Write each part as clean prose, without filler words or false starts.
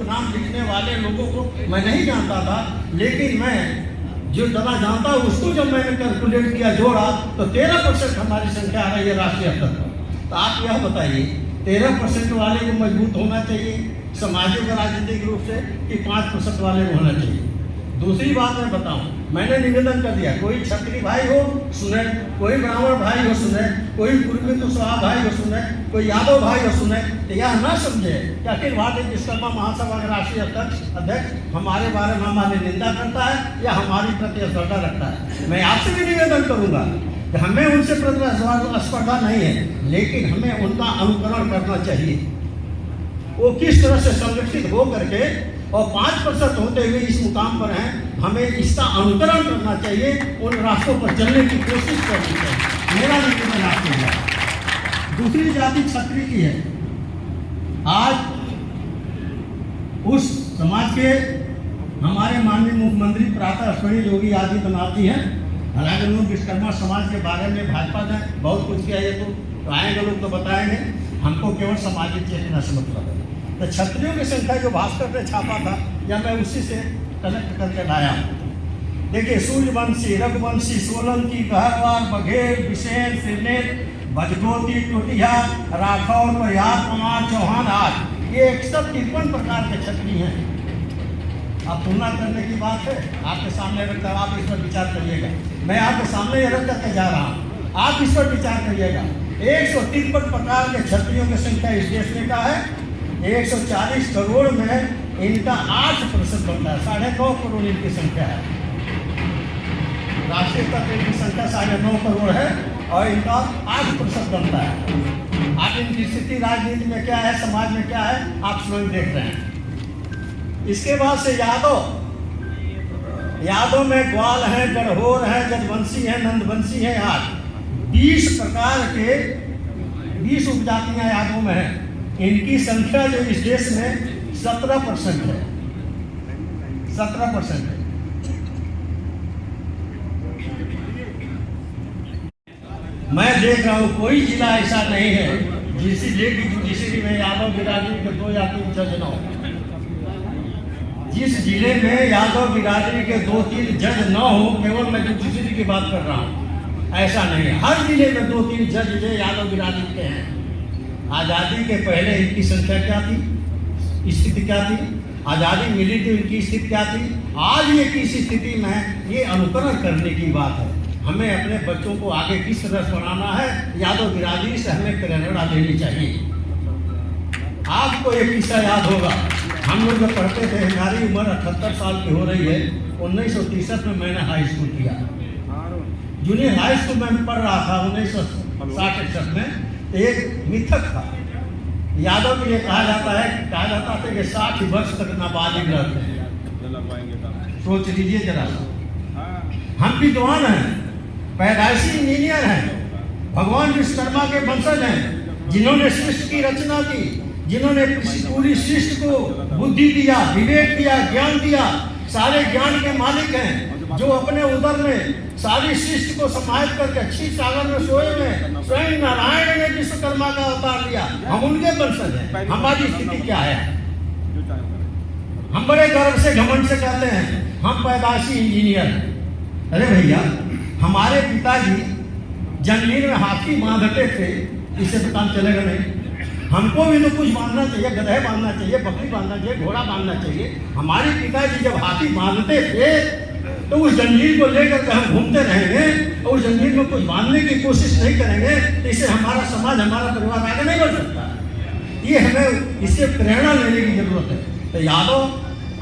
नाम लिखने वाले लोगों को मैं नहीं जानता था, लेकिन मैं जो तना जानता हूँ उसको जब मैंने कैलकुलेट किया, जोड़ा, तो 13% हमारी संख्या आ रही है राष्ट्रीय स्तर पर। तो आप यह बताइए 13% वाले को मजबूत होना चाहिए सामाजिक और राजनीतिक रूप से कि 5% वाले को होना चाहिए? दूसरी बात मैं बताऊं, मैंने निवेदन कर दिया, कोई क्षत्रिय भाई हो सुने, कोई ब्राह्मण भाई हो सुने, कोई कुर्मी कुशवाहा भाई हो सुने, कोई यादव भाई हो सुने, तो यह न समझे कि अखिल भारतीय विश्वकर्मा महासभा के राष्ट्रीय अध्यक्ष हमारे बारे में हमारी निंदा करता है या हमारी प्रतिस्पर्धा रखता है। मैं आपसे भी निवेदन करूंगा कि हमें उनसे प्रतिस्पर्धा नहीं है, लेकिन हमें उनका अनुकरण करना चाहिए। वो किस तरह से संगठित हो करके और 5% होते हुए इस मुकाम पर हैं, हमें इसका अनुकरण करना चाहिए, उन रास्तों पर चलने की कोशिश करनी चाहिए। मेरा निवेदन आपके लिए। दूसरी जाति क्षत्रिय की है। आज उस समाज के हमारे माननीय मुख्यमंत्री प्रातः स्मरणीय योगी आदित्यनाथ जी हैं। हालांकि लोग विश्वकर्मा समाज के बारे में भाजपा ने बहुत कुछ किया, ये तो आएंगे लोग तो बताएंगे, हमको केवल सामाजिक चेतना से मतलब है। तो क्षत्रियों की संख्या जो भास्कर ने छापा था, या मैं उसी से कलेक्ट करके लाया। देखिए, सूर्यवंशी, रघुवंशी, सोलंकी, गहरवाल, बघेल, बिसेन, सिरनेर, भजगोती, टोटिया, राठौर, परिहार, पमार, चौहान, आज ये 153 प्रकार के क्षत्रिय हैं। अब तुलना करने की बात है, आपके सामने रखता हूँ, आप इस पर विचार करिएगा। मैं आपके सामने ये रख करके जा रहा हूँ, आप इस पर विचार करिएगा। 153 प्रकार के क्षत्रियों की संख्या इस देश में का है। 140 करोड़ में इनका 8% बनता है, 9.5 करोड़ इनकी संख्या है। राष्ट्रीय स्तर पर इनकी संख्या 9.5 करोड़ है और इनका 8% बनता है। आज इनकी स्थिति राजनीति में क्या है, समाज में क्या है, आप स्वयं देख रहे हैं। इसके बाद से यादव में ग्वाल है, गढ़होर है, जजवंशी है, नंदवंशी है। आज 20 प्रकार के 20 उपजातियां यादव में है। इनकी संख्या जो इस देश में 17% है, 17% है। मैं देख रहा हूं कोई जिला ऐसा नहीं है जुडिशरी में यादव बिरादरी के 2 या 3 जज न हो। जिस जिले में यादव बिरादरी के 2-3 जज न हो, केवल मैं जुडिशरी की बात कर रहा हूं, ऐसा नहीं है। हर जिले में 2-3 जज जो यादव बिरादरी के हैं। आज़ादी के पहले इनकी संख्या क्या थी, स्थिति क्या थी, आज़ादी मिली थी इनकी स्थिति क्या थी, आज ये किस स्थिति में है, ये अनुकरण करने की बात है। हमें अपने बच्चों को आगे किस तरह से बढ़ाना है, यादव बिरादरी से हमें प्रेरणा लेनी चाहिए। आपको एक किस्सा याद होगा, हम लोग जब पढ़ते थे, हमारी उम्र 78 साल की हो रही है। 1963 में मैंने हाई स्कूल किया, जूनियर हाई स्कूल में पढ़ रहा था। 1960 में एक मिथक था, यादव के लिए कहा जाता था कि 60 वर्ष तक नाबालिग रहते हैं। सोच लीजिए जरा, हम विद्वान हैं, पैदाइशी इंजीनियर हैं, भगवान विश्वकर्मा के वंशज हैं, जिन्होंने सृष्टि की रचना की, जिन्होंने पूरी सृष्टि को बुद्धि दिया, विवेक दिया, ज्ञान दिया, सारे ज्ञान के मालिक हैं, जो अपने उदर में सारी सृष्टि को समाहित करके क्षीर सागर में सोए में स्वयं नारायण ने विश्वकर्मा का अवतार लिया। हम उनके वंशज हैं। हमारी स्थिति क्या है? हम बड़े गर्व से घमंड से कहते हैं हम पैदाइशी इंजीनियर हैं। अरे भैया, हमारे पिताजी जंगलीर में हाथी बांधते थे, इससे पता चलेगा नहीं। हमको भी तो कुछ बांधना चाहिए, गधे बांधना चाहिए, बकरी बांधना चाहिए, घोड़ा बांधना चाहिए। हमारे पिताजी जब हाथी बांधते थे तो उस जंजीर को लेकर हम घूमते रहेंगे और उस जंजीर में कुछ बांधने की कोशिश नहीं करेंगे, तो इससे हमारा समाज, हमारा परिवार आगे नहीं बढ़ सकता। ये हमें इससे प्रेरणा लेने की जरूरत है। तो यादव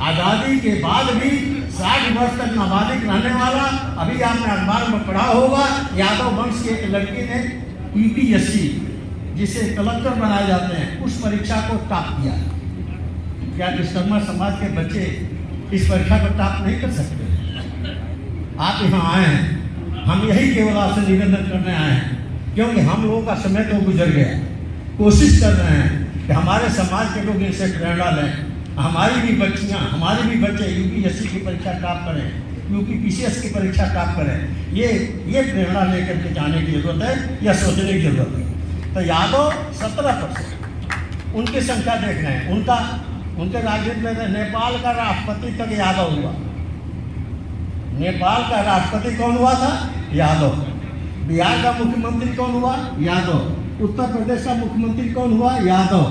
आज़ादी के बाद भी 60 वर्ष तक नाबालिग रहने वाला, अभी आपने अखबार में पढ़ा होगा, यादव वंश की एक लड़की ने UPSC जिसे कलेक्टर बनाए जाते हैं, उस परीक्षा को टॉप किया। क्या विश्वकर्मा समाज के बच्चे इस परीक्षा को टॉप नहीं कर सकते? आप यहाँ आए हैं, हम यही केवल आपसे निवेदन करने आए हैं, क्योंकि हम लोगों का समय तो गुजर गया। कोशिश कर रहे हैं कि हमारे समाज के लोग इनसे प्रेरणा लें, हमारी भी बच्चियाँ, हमारे भी बच्चे UPSC की परीक्षा टॉप करें, UPPCS की परीक्षा टॉप करें। ये प्रेरणा लेकर के जाने की जरूरत है, या सोचने की जरूरत है। तो यादव 17%, उनकी संख्या देख रहे हैं, उनका उनके राजनीति में नेपाल का राष्ट्रपति तक यादव हुआ। नेपाल का राष्ट्रपति कौन हुआ था? यादव। बिहार का मुख्यमंत्री कौन हुआ? यादव। उत्तर प्रदेश का मुख्यमंत्री कौन हुआ? यादव।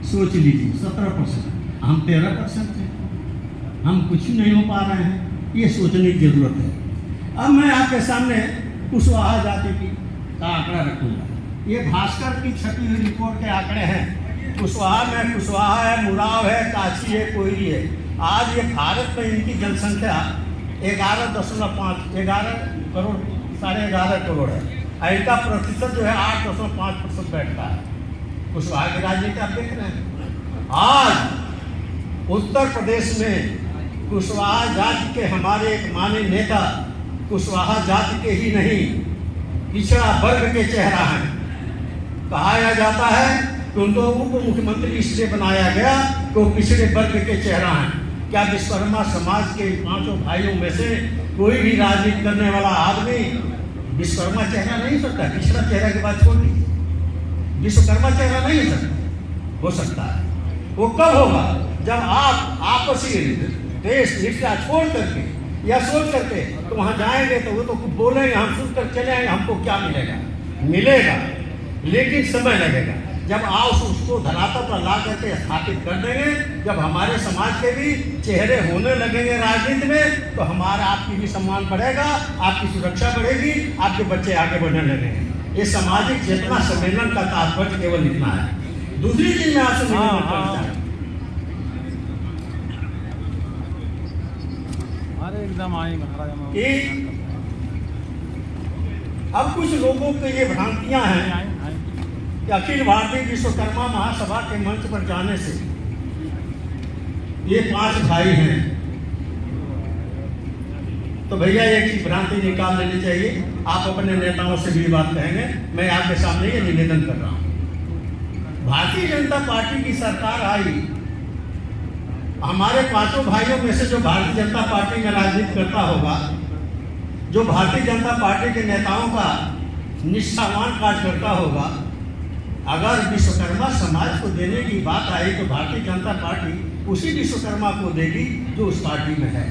सोच लीजिए 17%, हम 13% हैं, हम कुछ नहीं हो पा रहे हैं। ये सोचने की जरूरत है। अब मैं आपके सामने कुशवाहा जाति का आंकड़ा रखूंगा। ये भास्कर की छपी हुई रिपोर्ट के आंकड़े हैं। कुशवाहा में कुशवाहा है, मुराव है, काची है, कोयली है। आज ये भारत में इनकी जनसंख्या 11 करोड़ 11.5 करोड़ है। और इनका प्रतिशत जो है 8.5% बैठता है। कुशवाहा की राजनीति आप देख रहे हैं। आज उत्तर प्रदेश में कुशवाहा जाति के हमारे एक माननीय नेता कुशवाहा जाति के ही नहीं, पिछड़ा वर्ग के चेहरा हैं। कहा जाता है कि उनको उप मुख्यमंत्री इसलिए बनाया गया कि वो पिछड़े वर्ग के चेहरा हैं। क्या विश्वकर्मा समाज के 5 भाइयों में से कोई भी राजनीति करने वाला आदमी विश्वकर्मा चेहरा नहीं हो सकता? पिछड़ा चेहरा की बात छोड़ दीजिए, विश्वकर्मा चेहरा नहीं हो सकता है। वो कब होगा? जब आप आपसी देश निष्ठा छोड़ करके या सोच करके तो वहाँ जाएंगे तो वो तो बोलेंगे, हम सुन कर चले आएंगे, हमको क्या मिलेगा, लेकिन समय लगेगा। जब आप उसको धरातल पर ला करके स्थापित कर देंगे, जब हमारे समाज के भी चेहरे होने लगेंगे राजनीति में, तो हमारा आपकी भी सम्मान बढ़ेगा, आपकी सुरक्षा बढ़ेगी, आपके बच्चे आगे बढ़ने लगेंगे। ये सामाजिक चेतना सम्मेलन का तात्पर्य केवल इतना है। दूसरी चीज मैं आपसे निवेदन करना चाहता हूं, अब कुछ लोगों के ये भ्रांतियां हैं कि अखिल भारतीय विश्वकर्मा महासभा के मंच पर जाने से ये 5 भाई हैं, तो भैया एक चीज भ्रांति निकाल लेनी चाहिए। आप अपने नेताओं से भी बात कहेंगे, मैं आपके सामने ये निवेदन कर रहा हूं। भारतीय जनता पार्टी की सरकार आई, हमारे 5 भाइयों में से जो भारतीय जनता पार्टी में राजनीति करता होगा, जो भारतीय जनता पार्टी के नेताओं का निष्ठावान कार्य करता होगा, अगर विश्वकर्मा समाज को देने की बात आई तो भारतीय जनता पार्टी उसी विश्वकर्मा को देगी जो उस पार्टी में है।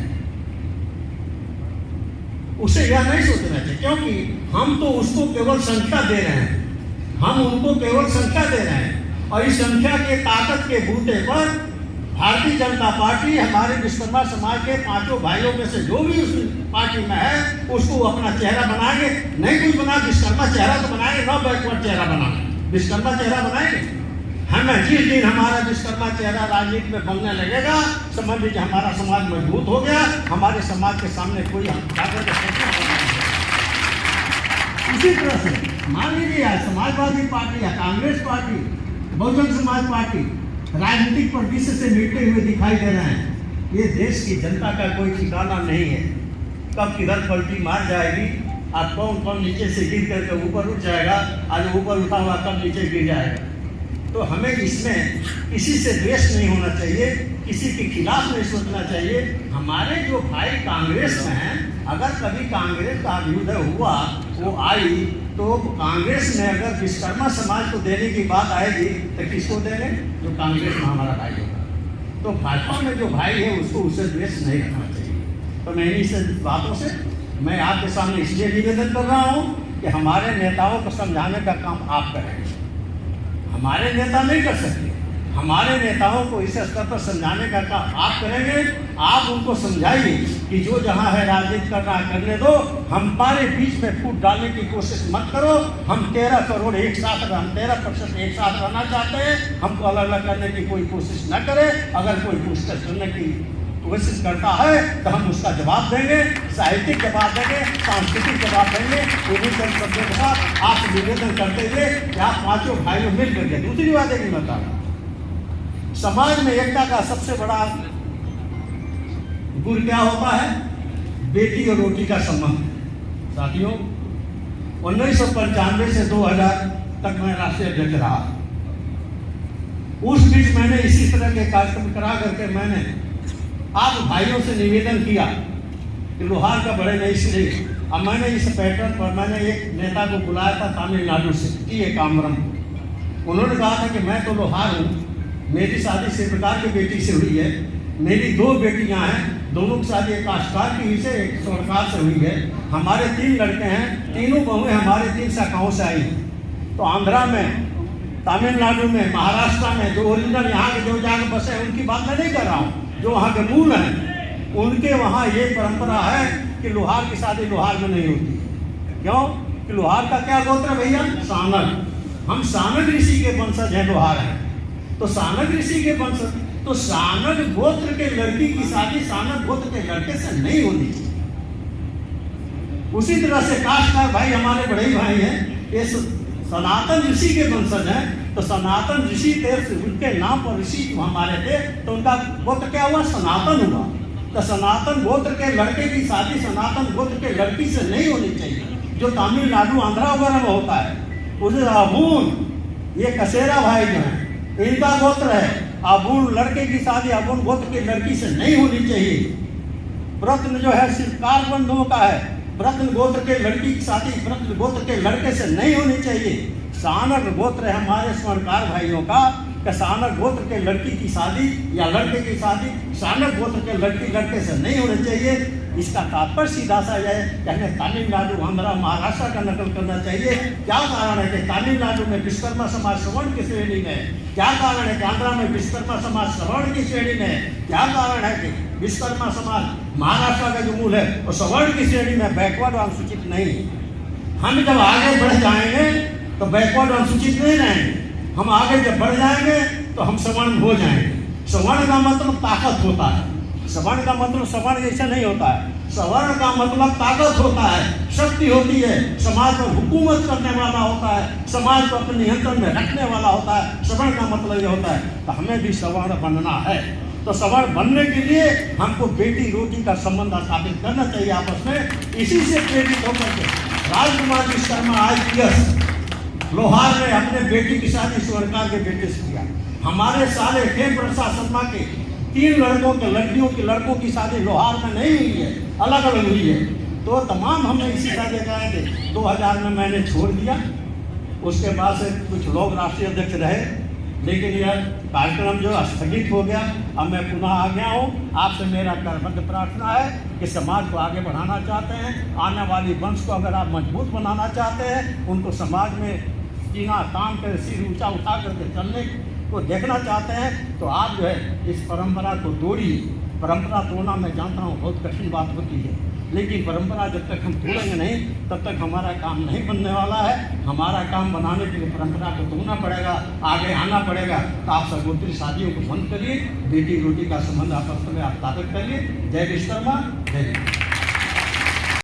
उसे यह नहीं सोचना चाहिए, क्योंकि हम तो उसको केवल संख्या दे रहे हैं, हम उनको केवल संख्या दे रहे हैं, और इस संख्या के ताकत के बूते पर भारतीय जनता पार्टी हमारे विश्वकर्मा समाज के 5 भाइयों में से जो भी उस पार्टी में है उसको अपना चेहरा बनाएंगे। नहीं कुछ बना, विश्वकर्मा चेहरा तो बनाएंगे, न बैकवर्ड चेहरा बनाएंगे, विश्वकर्मा चेहरा बनाएंगे। हमें जिस दिन हमारा विश्वकर्मा चेहरा राजनीति में बनने लगेगा, समझ लीजिए हमारा समाज मजबूत हो गया, हमारे समाज के सामने कोई उसी तरह से मान लीजिए समाजवादी पार्टी या कांग्रेस पार्टी, बहुजन समाज पार्टी राजनीतिक परिदृश्य से मिटते हुए दिखाई दे रहे हैं। ये देश की जनता का कोई ठिकाना नहीं है, कब किधर पलटी मार जाएगी और कौन कौन नीचे से गिर करके ऊपर उठ जाएगा, आज ऊपर उठा हुआ कब नीचे गिर जाएगा। तो हमें इसमें किसी से द्वेष नहीं होना चाहिए, किसी के खिलाफ नहीं सोचना चाहिए। हमारे जो भाई कांग्रेस में हैं, अगर कभी कांग्रेस का अभ्युदय हुआ, वो आई, तो कांग्रेस में अगर विश्वकर्मा समाज को देने की बात आएगी तो किसको देंगे? जो कांग्रेस में हमारा भाई होगा। तो भाजपा में जो भाई है उसको उसे द्वेष नहीं रखना चाहिए। तो मैं इन्हीं बातों से मैं आपके सामने इसलिए निवेदन कर रहा हूँ कि हमारे नेताओं को समझाने का काम आप करेंगे, हमारे नेता नहीं कर सकते। हमारे नेताओं को इस स्तर पर समझाने का काम आप करेंगे। आप उनको समझाइए कि जो जहां है राजनीति करना करने दो, हमारे बीच में फूट डालने की कोशिश मत करो। हम 13 करोड़ एक साथ, हम 13% एक साथ रहना चाहते हैं, हमको अलग अलग करने की कोई कोशिश न करे। अगर कोई कोशिश करने की कोशिश करता है तो हम उसका जवाब देंगे, साहित्यिक जवाब देंगे, सांस्कृतिक जवाब देंगे। उन्हीं शब्दों के साथ आप निवेदन करते हुए कि आप 5 भाइयों मिल करके। दूसरी बात है कि बता रहा, समाज में एकता का सबसे बड़ा गुण क्या होता है? बेटी और रोटी का संबंध। साथियों, 1995 से 2000 तक मैं राष्ट्रीय अध्यक्ष रहा। उस बीच मैंने इसी तरह के कार्यक्रम करा करके मैंने आप भाइयों से निवेदन किया कि लोहार का बड़े नहीं इसलिए। अब मैंने इस पैटर्न पर मैंने एक नेता को बुलाया था तमिलनाडु से, टी ए कामरम। उन्होंने कहा था कि मैं तो लोहार हूँ, मेरी शादी शिवप्रकार की बेटी से हुई है। मेरी 2 बेटियां हैं, दोनों की शादी एक काष्ठकार की हुई से, एक स्वर्णकार से हुई है। हमारे 3 लड़के हैं, तीनों बहुएं हमारे 3 शाखाओं से आई हैं। तो आंध्रा में, तमिलनाडु में, महाराष्ट्र में जो ओरिजिनल यहाँ के जो जाकर बसे हैं उनकी बात मैं नहीं कर रहा हूँ, जो वहाँ के मूल हैं उनके वहाँ ये परंपरा है कि लोहार की शादी लोहार में नहीं होती। क्यों कि लोहार का क्या गोत्र है भैया? सानक। हम सानक ऋषि के वंशज हैं, लोहार हैं। तो सानक ऋषि के वंशज, तो सानक गोत्र के लड़की की शादी सानक गोत्र के लड़के से नहीं होनी चाहिए। उसी तरह से काष्ठकार भाई हमारे बड़े भाई हैं, ये सनातन ऋषि के वंशज हैं। तो सनातन ऋषि थे, उनके नाम पर ऋषि हमारे थे, तो उनका गोत्र क्या हुआ? सनातन हुआ। तो सनातन गोत्र के लड़के की शादी सनातन गोत्र के लड़की से नहीं होनी चाहिए, जो तमिलनाडु आंध्रा वगैरह में होता है। उसे अबून, ये कसेरा भाई जो है इनका गोत्र है, अबून लड़के की शादी अबून गोत्र की लड़की से नहीं होनी चाहिए। व्रत्न जो है शिवकार बंधुओं का है, व्रत्न गोत्र के लड़की की शादी व्रत्न गोत्र के लड़के से नहीं होनी चाहिए। सानक गोत्र है हमारे स्वर्णकार भाइयों का, कि सानक गोत्र के लड़की की शादी या लड़के की शादी सानक गोत्र के लड़के से नहीं होनी चाहिए। इसका तात्पर्य सीधा सा है कि हमें तमिलनाडु, आंध्रा, महाराष्ट्र का नकल करना चाहिए। क्या कारण है कि तमिलनाडु में विश्वकर्मा समाज श्रवण की श्रेणी में, क्या कारण है कि आंध्रा में विश्वकर्मा समाज श्रवण की श्रेणी में, क्या कारण है कि विश्वकर्मा समाज महाराष्ट्र का जो मूल है वो सवर्ण की श्रेणी में बैकवर्ड और अनुसूचित नहीं। हम जब आगे बढ़ जाएंगे तो बैकवर्ड और अनुसूचित नहीं रहेंगे, हम आगे जब बढ़ जाएंगे तो हम सवर्ण हो जाएंगे। सवर्ण का मतलब ताकत होता है, सवर्ण का मतलब सवर्ण जैसा नहीं होता है। सवर्ण का मतलब ताकत होता है, शक्ति होती है, समाज पर हुकूमत करने वाला होता है, समाज को अपने नियंत्रण में रखने वाला होता है। सवर्ण का मतलब ये होता है। तो हमें भी सवर्ण बनना है। तो सवर्ण बनने के लिए हमको बेटी रोटी का संबंध स्थापित करना चाहिए आपस में। इसी से प्रेरित होकर के राजकुमार विश्वकर्मा IPS लोहार ने अपने बेटी की शादी स्वर्णकार के बेटे से किया। हमारे साले खेम प्रसाद शर्मा के 3 लड़कों के लड़कों की शादी लोहार में नहीं हुई है, अलग अलग हुई है। तो तमाम हमने इसी शादी कराए थे। 2000 में मैंने छोड़ दिया, उसके बाद से कुछ लोग राष्ट्रीय अध्यक्ष रहे, लेकिन यह कार्यक्रम जो स्थगित हो गया। अब मैं पुनः आ गया हूँ। आपसे मेरा करबद्ध प्रार्थना है कि समाज को आगे बढ़ाना चाहते हैं, आने वाली वंश को अगर आप मजबूत बनाना चाहते हैं, उनको समाज में जीना तान कर सिर ऊंचा उठा करके चलने को देखना चाहते हैं, तो आप जो है इस परंपरा को तोड़िए। परंपरा तोड़ना मैं जानता हूँ बहुत कठिन बात होती है, लेकिन परंपरा जब तक हम तोड़ेंगे नहीं तब तक हमारा काम नहीं बनने वाला है। हमारा काम बनाने के लिए परंपरा को तोड़ना पड़ेगा, आगे आना पड़ेगा। तो आप सगोत्री शादियों को बंद करिए, बेटी रोटी का संबंध आपस में आप स्थापित करिए। जय विश्वकर्मा, जय